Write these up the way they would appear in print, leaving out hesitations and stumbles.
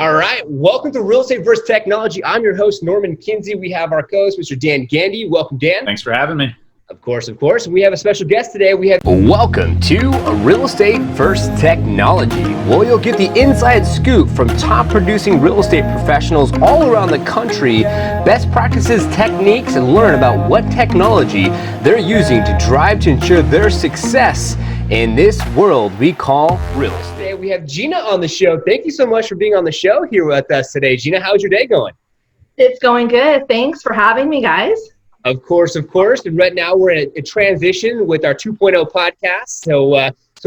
All right, welcome to Real Estate vs. Technology. I'm your host, Norman Kinsey. We have our co-host, Mr. Dan Gandy. Welcome, Dan. Thanks for having me. Of course. And we have a special guest today. Welcome to Real Estate vs. Technology. Well, you'll get the inside scoop from top producing real estate professionals all around the country, best practices, techniques, and learn about what technology they're using to drive to ensure their success in this world we call real estate. We have Gina on the show. Thank you so much for being on the show here with us today. Gina, how's your day going? It's going good. Thanks for having me, guys. Of course. And right now we're in a transition with our 2.0 podcast. So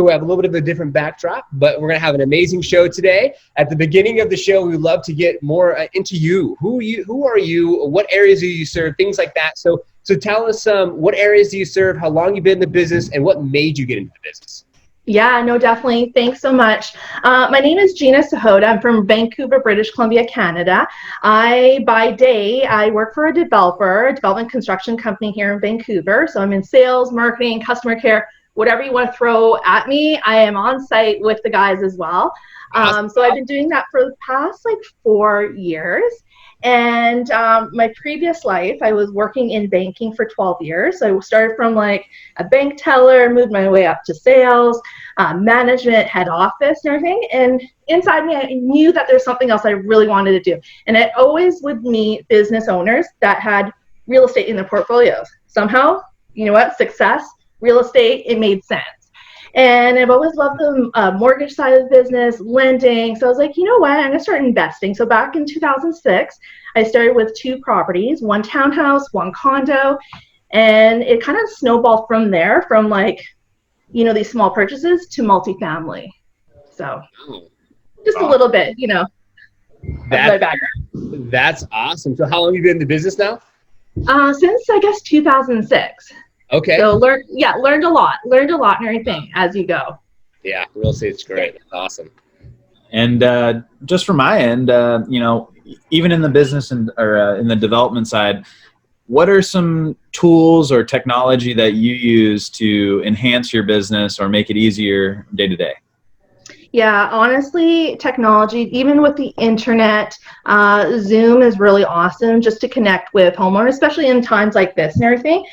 we have a little bit of a different backdrop, but we're going to have an amazing show today. At the beginning of the show, we would love to get more into you. Who are you? What areas do you serve? Things like that. So tell us what areas do you serve, how long you've been in the business, and what made you get into the business? Yeah, no, definitely. Thanks so much. My name is Gina Sahota. I'm from Vancouver, British Columbia, Canada. By day, I work for a development construction company here in Vancouver. So I'm in sales, marketing, customer care, whatever you want to throw at me. I am on site with the guys as well. So I've been doing that for the past 4 years. And my previous life, I was working in banking for 12 years. So I started from a bank teller, moved my way up to sales, management, head office, and everything. And inside me, I knew that there's something else I really wanted to do. And I always would meet business owners that had real estate in their portfolios. Somehow, you know what, success, real estate, it made sense. And I've always loved the mortgage side of the business, lending. So I was like, you know what, I'm going to start investing. So back in 2006, I started with 2 properties, 1 townhouse, 1 condo. And it kind of snowballed from there, from these small purchases to multifamily. So just a little bit, of my background. That's awesome. So how long have you been in the business now? Since, I guess, 2006. Okay. So learned a lot and everything as you go. Yeah, real estate's great. That's awesome. And just from my end, even in the business or in the development side, what are some tools or technology that you use to enhance your business or make it easier day to day? Yeah, honestly, technology, even with the internet, Zoom is really awesome just to connect with homeowners, especially in times like this and everything.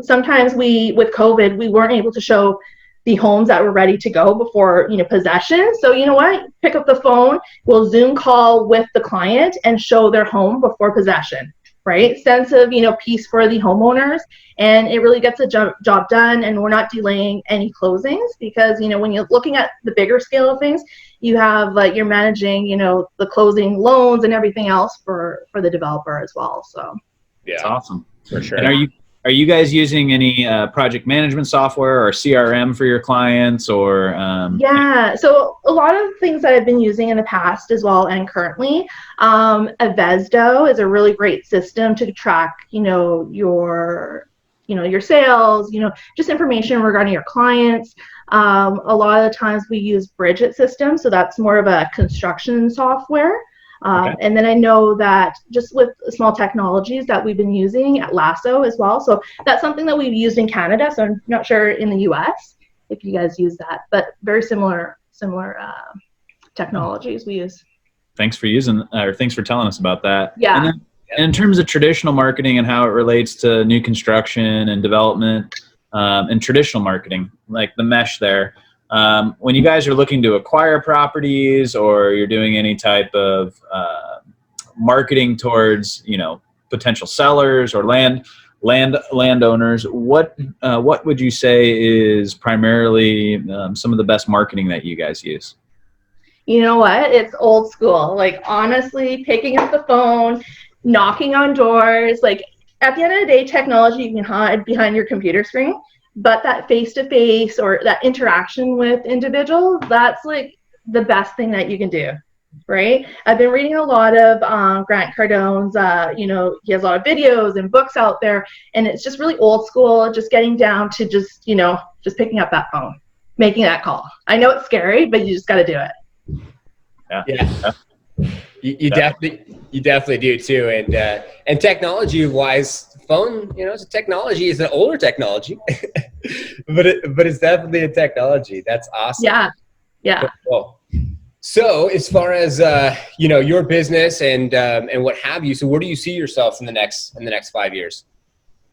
Sometimes with COVID, we weren't able to show the homes that were ready to go before, possession. So you know what? Pick up the phone, we'll Zoom call with the client and show their home before possession, right? Sense of, peace for the homeowners. And it really gets the job done, and we're not delaying any closings because, when you're looking at the bigger scale of things, you have you're managing, the closing loans and everything else for the developer as well. So yeah, that's awesome. For sure. And are you guys using any project management software or CRM for your clients or? Yeah, so a lot of things that I've been using in the past as well and currently, Avesdo is a really great system to track, your sales, just information regarding your clients. A lot of the times we use Bridget system, so that's more of a construction software. Okay. And then I know that just with small technologies that we've been using at Lasso as well. So that's something that we've used in Canada. So I'm not sure in the US if you guys use that, but very similar technologies we use. Thanks for telling us about that. Yeah. And then in terms of traditional marketing and how it relates to new construction and development and traditional marketing, like the mesh there, when you guys are looking to acquire properties or you're doing any type of marketing towards, potential sellers or landowners, what would you say is primarily some of the best marketing that you guys use? You know what? It's old school. Honestly, picking up the phone, knocking on doors. At the end of the day, technology you can hide behind your computer screen. But that face-to-face or that interaction with individuals, that's the best thing that you can do, right? I've been reading a lot of Grant Cardone's, he has a lot of videos and books out there, and it's just really old school, just getting down to just picking up that phone, making that call. I know it's scary, but you just got to do it. Yeah. You definitely do too. And technology-wise, phone, it's a technology. It's an older technology, but it's definitely a technology. That's awesome. Yeah. Cool. So as far as your business and what have you, so where do you see yourself in the next 5 years?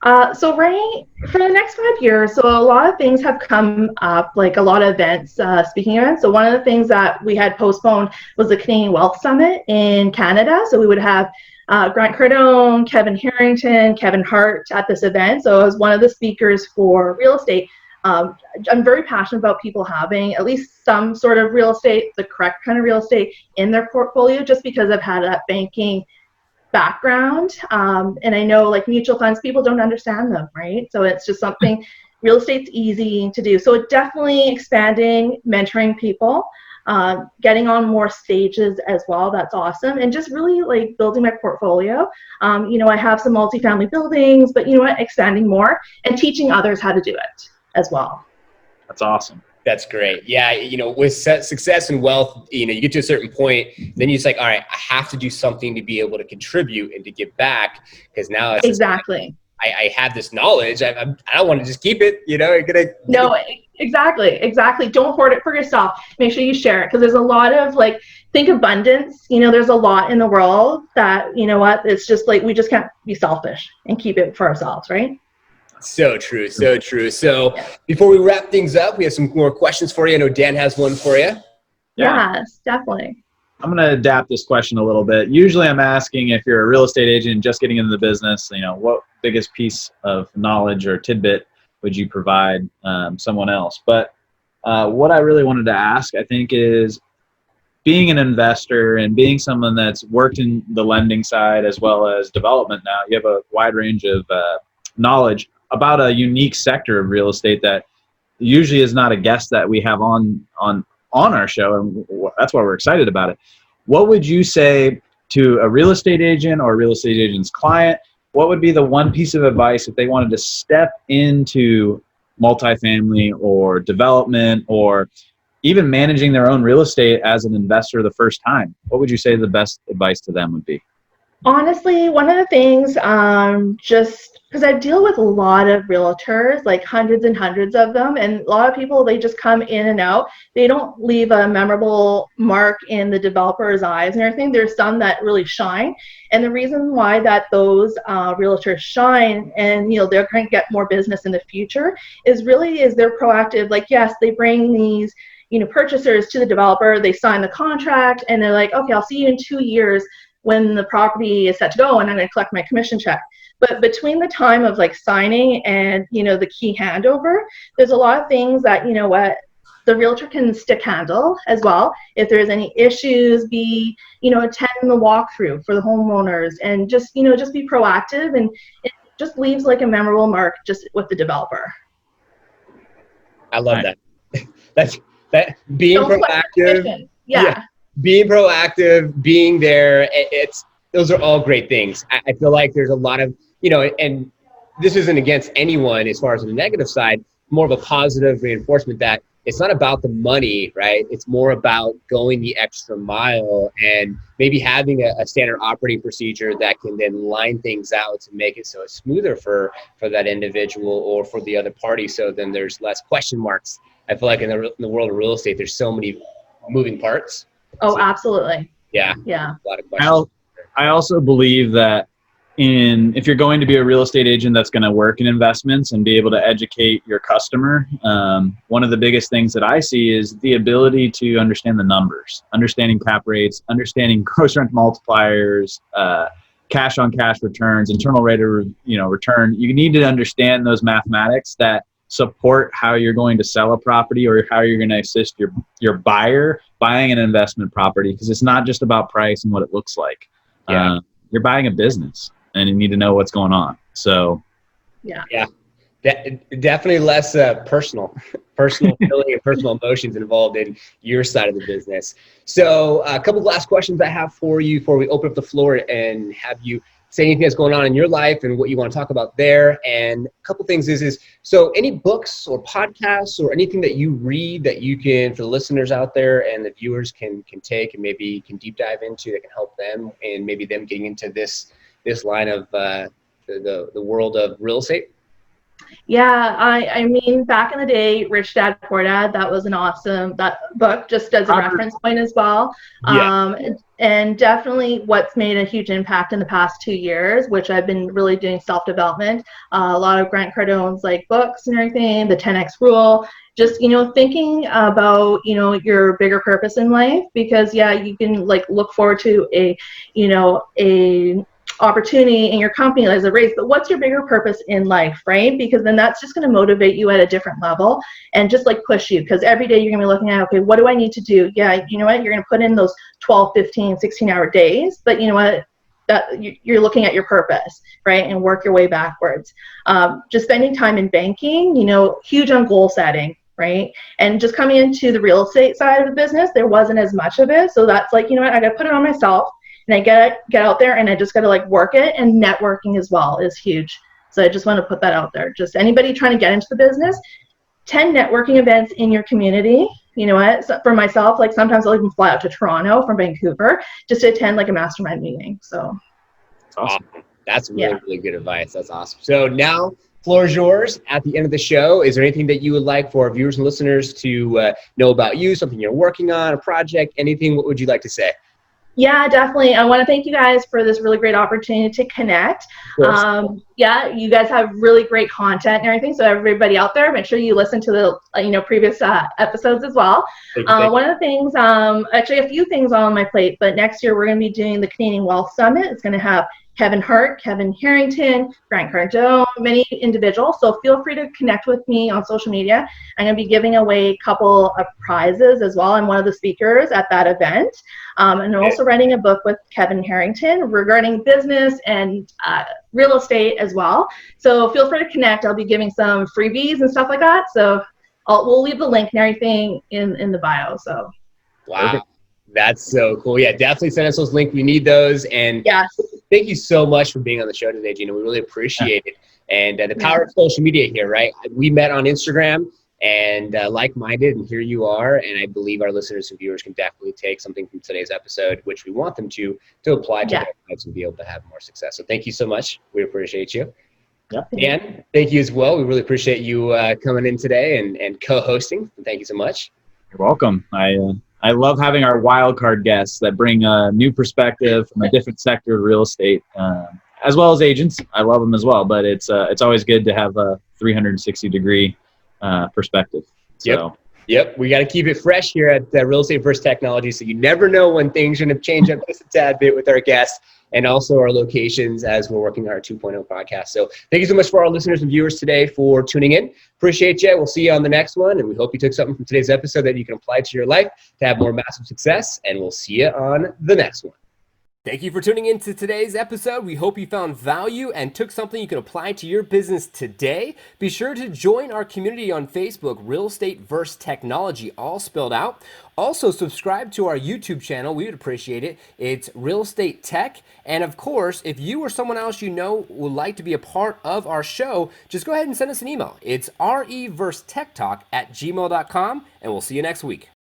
So right for the next 5 years, so a lot of things have come up, like a lot of events, speaking events. So one of the things that we had postponed was the Canadian Wealth Summit in Canada. So we would have Grant Cardone, Kevin Harrington, Kevin Hart at this event. So I was one of the speakers for real estate. I'm very passionate about people having at least some sort of real estate, the correct kind of real estate in their portfolio, just because I've had that banking background. And I know like mutual funds, people don't understand them, right? So it's just something, real estate's easy to do. So it definitely expanding, mentoring people, getting on more stages as well. That's awesome. And just really like building my portfolio. I have some multifamily buildings, but expanding more and teaching others how to do it as well. That's awesome. That's great. Yeah, with success and wealth, you get to a certain point, then you're just like, all right, I have to do something to be able to contribute and to give back, because now it's exactly. I have this knowledge. I don't want to just keep it. No, exactly. Don't hoard it for yourself. Make sure you share it, because there's a lot of think abundance. There's a lot in the world that it's just like we just can't be selfish and keep it for ourselves, right? So true. So before we wrap things up, we have some more questions for you. I know Dan has one for you. Yes, definitely. I'm going to adapt this question a little bit. Usually I'm asking, if you're a real estate agent just getting into the business, what biggest piece of knowledge or tidbit would you provide someone else? But what I really wanted to ask, I think, is being an investor and being someone that's worked in the lending side as well as development now, you have a wide range of knowledge about a unique sector of real estate that usually is not a guest that we have on our show, and that's why we're excited about it. What would you say to a real estate agent or a real estate agent's client? What would be the one piece of advice if they wanted to step into multifamily or development or even managing their own real estate as an investor the first time? What would you say the best advice to them would be? Honestly, one of the things, just because I deal with a lot of realtors, like hundreds and hundreds of them, and a lot of people, they just come in and out. They don't leave a memorable mark in the developer's eyes and everything. There's some that really shine. And the reason why that those realtors shine and, they're going to get more business in the future is they're proactive. Like, yes, they bring these purchasers to the developer, they sign the contract, and they're like, okay, I'll see you in 2 years when the property is set to go, and I'm going to collect my commission check. But between the time of signing and the key handover, there's a lot of things that the realtor can stick handle as well. If there's any issues, attend the walkthrough for the homeowners, and just be proactive, and it just leaves a memorable mark just with the developer. I love that. That being proactive. Yeah. Being proactive, being there, those are all great things. I feel like there's a lot of, and this isn't against anyone as far as the negative side, more of a positive reinforcement that it's not about the money, right? It's more about going the extra mile and maybe having a standard operating procedure that can then line things out to make it so it's smoother for that individual or for the other party. So then there's less question marks. I feel like in the world of real estate, there's so many moving parts. Oh, absolutely. Yeah. A lot of questions. I also believe that if you're going to be a real estate agent that's going to work in investments and be able to educate your customer, one of the biggest things that I see is the ability to understand the numbers, understanding cap rates, understanding gross rent multipliers, cash on cash returns, internal rate of return. You need to understand those mathematics that support how you're going to sell a property or how you're going to assist your buyer buying an investment property, because it's not just about price and what it looks like. Yeah. You're buying a business and you need to know what's going on. So yeah. Definitely less personal feeling and personal emotions involved in your side of the business. So a couple of last questions I have for you before we open up the floor and have you say anything that's going on in your life and what you want to talk about there. And a couple things is so any books or podcasts or anything that you read that you can, for the listeners out there and the viewers can take and maybe can deep dive into that can help them and maybe them getting into this line of the world of real estate? Yeah, I mean, back in the day, Rich Dad Poor Dad, that was an awesome that book, just as a reference point as well. Yeah. And definitely what's made a huge impact in the past 2 years, which I've been really doing self-development, a lot of Grant Cardone's like books and everything, the 10X rule, just, thinking about, your bigger purpose in life, because yeah, you can like look forward to a opportunity in your company as a raise, but what's your bigger purpose in life, right? Because then that's just going to motivate you at a different level and just like push you, because every day you're going to be looking at, okay, what do I need to do? Yeah, you know what, you're going to put in those 12, 15, 16-hour days, but you know what, that you're looking at your purpose, right? And work your way backwards. Just spending time in banking, huge on goal setting, right? And just coming into the real estate side of the business, there wasn't as much of it. So that's like, you know what, I got to put it on myself, and I get out there and I just got to like work it. And networking as well is huge. So I just want to put that out there. Just anybody trying to get into the business, 10 networking events in your community. You know what? So for myself, like sometimes I'll even fly out to Toronto from Vancouver just to attend like a mastermind meeting. So awesome. That's really good advice. That's awesome. So now, floor is yours. At the end of the show, is there anything that you would like for our viewers and listeners to know about you, something you're working on, a project, anything? What would you like to say? Yeah, definitely. I want to thank you guys for this really great opportunity to connect. Yeah, you guys have really great content and everything. So everybody out there, make sure you listen to the previous episodes as well. One of the things, actually a few things on my plate, but next year we're going to be doing the Canadian Wealth Summit. It's going to have Kevin Hart, Kevin Harrington, Grant Cardone, many individuals. So feel free to connect with me on social media. I'm going to be giving away a couple of prizes as well. I'm one of the speakers at that event. And I'm also writing a book with Kevin Harrington regarding business and real estate as well. So feel free to connect. I'll be giving some freebies and stuff like that. So we'll leave the link and everything in the bio. So wow. Perfect. That's so cool. Yeah, definitely send us those links. We need those. And yes, thank you so much for being on the show today, Gina. We really appreciate it. And the power of social media here, right? We met on Instagram and like-minded, and here you are. And I believe our listeners and viewers can definitely take something from today's episode, which we want them to apply to their lives and be able to have more success. So thank you so much. We appreciate you. Dan, thank you as well. We really appreciate you coming in today and co-hosting. Thank you so much. You're welcome. I love having our wild card guests that bring a new perspective from a different sector of real estate, as well as agents. I love them as well, but it's always good to have a 360-degree perspective. So. Yep. We got to keep it fresh here at Real Estate First Technology, so you never know when things are going to change up just a tad bit with our guests and also our locations as we're working on our 2.0 podcast. So thank you so much for our listeners and viewers today for tuning in. Appreciate you. We'll see you on the next one. And we hope you took something from today's episode that you can apply to your life to have more massive success. And we'll see you on the next one. Thank you for tuning in to today's episode. We hope you found value and took something you can apply to your business today. Be sure to join our community on Facebook, Real Estate vs. Technology, all spelled out. Also, subscribe to our YouTube channel. We would appreciate it. It's Real Estate Tech. And of course, if you or someone else you know would like to be a part of our show, just go ahead and send us an email. It's reversetechtalk@gmail.com, and we'll see you next week.